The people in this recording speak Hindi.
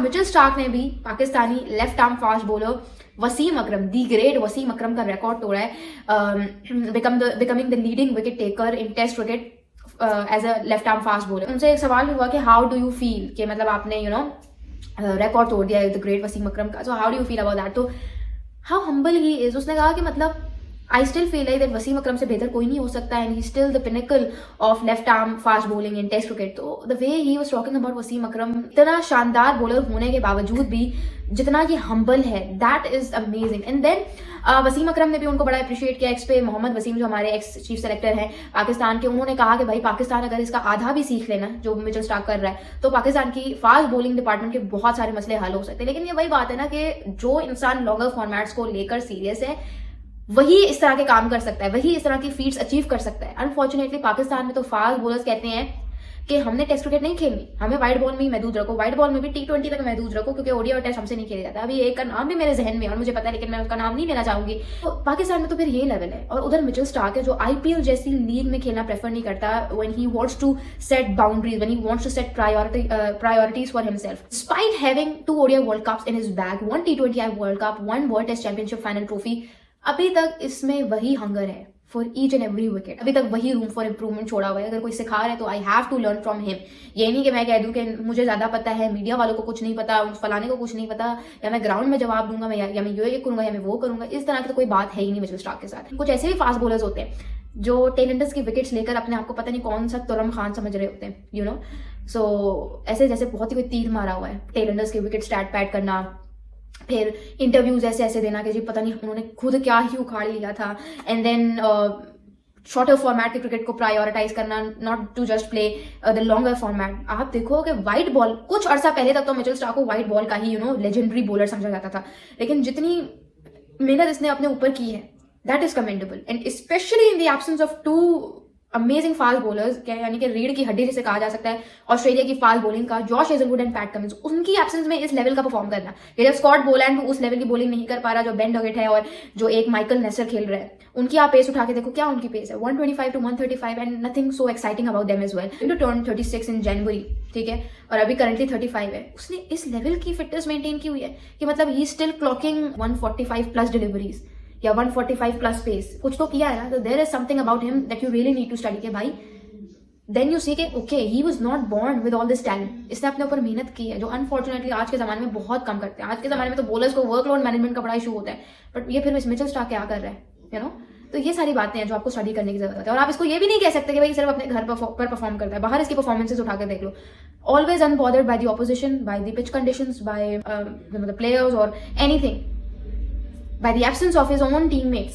मिचेल स्टार्क ने भी Pakistani left arm fast bowler Wasim Akram, the great Wasim Akram का रिकॉर्ड तोड़ा है, becoming the leading wicket taker in test cricket as a left arm fast bowler. उनसे एक सवाल हुआ कि हाउ डू यू फील, कि मतलब आपने रिकॉर्ड तोड़ दिया है द ग्रेट वसीम अकरम का, so how do you feel about that, तो हाउ हम्बल ही इज। उसने कहा कि मतलब I still feel like that Wasim Akram से बेहतर कोई नहीं हो सकता and he still the pinnacle of left arm fast bowling in test cricket. तो the way he was talking about Wasim Akram, इतना शानदार बॉलर होने के बावजूद भी जितना ये हम्बल है, that is amazing. And then Wasim Akram ने भी उनको बड़ा अप्रिशिएट किया। एक्स पे मोहम्मद वसीम जो हमारे एक्स चीफ सेलेक्टर हैं पाकिस्तान के, उन्होंने कहा कि भाई पाकिस्तान अगर इसका आधा भी सीख लेना जो मिचेल स्टार्क कर रहा है तो पाकिस्तान की फास्ट बॉलिंग डिपार्टमेंट के बहुत सारे मसले हल हो सकते हैं। लेकिन ये वही बात है ना कि जो इंसान लॉन्गर फॉर्मेट्स को लेकर सीरियस है वही इस तरह के काम कर सकता है, वही इस तरह की फीट्स अचीव कर सकता है। अनफॉर्चुनेटली पाकिस्तान में तो फास्ट बॉलर्स कहते हैं कि हमने टेस्ट क्रिकेट नहीं खेलनी, हमें वाइट बॉल में ही महदूद रखो, वाइट बॉल में भी T20 तक महदूद रखो, क्योंकि ओडीआई और टेस्ट हमसे नहीं खेला जाता। अभी एक का नाम भी मेरे जहन में और मुझे पता है, लेकिन मैं उसका नाम नहीं लेना चाहूंगी। तो पाकिस्तान में तो फिर ये लेवल है। और उधर मिचेल स्टार्क है जो IPL जैसी लीग में खेलना प्रेफर नहीं करता, when he wants to set boundaries, when he wants to set priorities for himself. Despite having 2 ODI world cups in his bag, 1 T20I world cup, 1 world test championship final trophy, अभी तक इसमें वही हंगर है for each and every wicket. अभी तक वही रूम फॉर इंप्रूवमेंट छोड़ा हुआ है। अगर कोई सिखा रहा है तो I have to learn from him. ये नहीं कि मैं कह दूं कि मुझे ज्यादा पता है, मीडिया वालों को कुछ नहीं पता, फलाने को कुछ नहीं पता, या मैं ग्राउंड में जवाब दूंगा, या मैं ये करूंगा या मैं वो करूंगा। इस तरह की तो कोई बात है ही नहीं मिचेल स्टार्क के साथ। कुछ ऐसे भी फास्ट बॉलर्स होते हैं जो टेलेंडर्स की विकेट्स लेकर अपने आप को पता नहीं कौन सा तुरम खान समझ रहे होते हैं, सो ऐसे जैसे बहुत ही कोई तीर मारा हुआ है, टेलेंडर्स की विकेट स्टैट पैड करना, फिर इंटरव्यूज ऐसे ऐसे देना कि जी पता नहीं उन्होंने खुद क्या ही उखाड़ लिया था, एंड देन शॉर्टर फॉर्मेट के क्रिकेट को प्रायोरिटाइज करना, not to just play the longer format. आप देखो कि व्हाइट बॉल, कुछ अर्सा पहले तक तो मिचेल स्टार्क को व्हाइट बॉल का ही लेजेंडरी बॉलर समझा जाता था, लेकिन जितनी मेहनत इसने अपने ऊपर की है that is commendable, and specially in the absence of 2 amazing fast bowlers, यानी कि रीढ़ की हड्डी जिसे कहा जा सकता है ऑस्ट्रेलिया की फास्ट बॉलिंग का, Josh Hazlewood and PAT Cummins, उनकी एब्सेंस में इस लेवल का परफॉर्म करना। जब स्कॉट बोलैंड उस लेवल की बॉलिंग नहीं कर पा रहा जो बेन डॉगेट है और जो एक माइकल नेसर खेल रहा है, उनकी आप पेस उठा के देखो, क्या उनकी पेस है 125 to 135 and nothing so exciting about them as well. To turn 36 in January, ठीक है, और अभी करंटली 35 है। उसने इस लेवल की फिटनेस मेंटेन की हुई है कि मतलब he still clocking 145 plus deliveries या 145 प्लस पेस, कुछ तो किया है ना। तो there is something about him that you really need to study के भाई। देन यू सी के okay he was not born with all this talent, इसने अपने ऊपर मेहनत की है, जो अनफॉर्चुनेटली आज के जमाने में बहुत कम करते हैं। आज के जमाने में तो बॉलर्स को वर्कलोड मैनेजमेंट का बड़ा इशू होता है, बट ये फिर मिचेल स्टार्क क्या कर रहा है, तो ये सारी बातें हैं जो आपको स्टडी करने की जरूरत है। और आप इसको ये भी नहीं कह सकते कि भाई सिर्फ अपने घर पर परफॉर्म करता है, बाहर इसकी परफॉर्मेंसेज उठाकर देख लो। Always unbothered by the opposition, by the pitch conditions, by the players और anything, by the absence of his own teammates.